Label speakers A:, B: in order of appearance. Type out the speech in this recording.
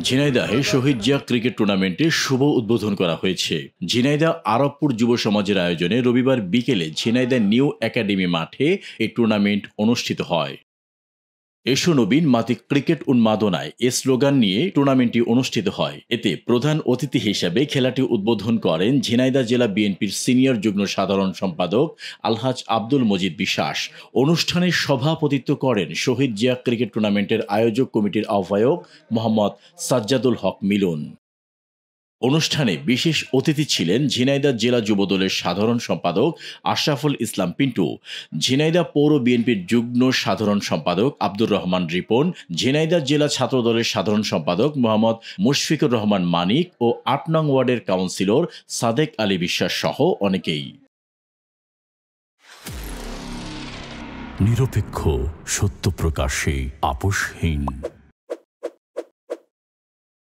A: ঝিনাইদহে শহীদ Zia cricket টুর্নামেন্টের শুভ উদ্বোধন করা হয়েছে। ঝিনাইদহ আরবপুর যুব সমাজের আয়োজনে রবিবার বিকেলে ঝিনাইদহ নিউ একাডেমি মাঠে এই টুর্নামেন্ট অনুষ্ঠিত হয়। এসো নবীন মাতি ক্রিকেট উন্মাদনায় এ স্লোগান নিয়ে টুর্নামেন্টটি অনুষ্ঠিত হয়। এতে প্রধান অতিথি হিসেবে খেলাটি উদ্বোধন করেন ঝিনাইদহ জেলা বিএনপির সিনিয়র যুগ্ম সাধারণ সম্পাদক আলহাজ আব্দুল মজিদ বিশ্বাস। অনুষ্ঠানে সভাপতিত্ব করেন শহীদ জিয়া ক্রিকেট টুর্নামেন্টের আয়োজক কমিটির আহ্বায়ক মোহাম্মদ সাজ্জাদুল হক মিলন। অনুষ্ঠানে বিশেষ অতিথি ছিলেন ঝিনাইদহ জেলা যুবদলের সাধারণ সম্পাদক আশরাফুল ইসলাম পিন্টু, ঝিনাইদহ পৌর বিএনপির যুগ্ম সাধারণ সম্পাদক আব্দুর রহমান রিপন, ঝিনাইদহ জেলা ছাত্রদলের সাধারণ সম্পাদক মোহাম্মদ মুশফিকুর রহমান মানিক ও ৮ নং ওয়ার্ডের কাউন্সিলর সাদেক আলী বিশ্বাস সহ অনেকেই।
B: নিরপেক্ষ, সত্য প্রকাশে আপোষহীন।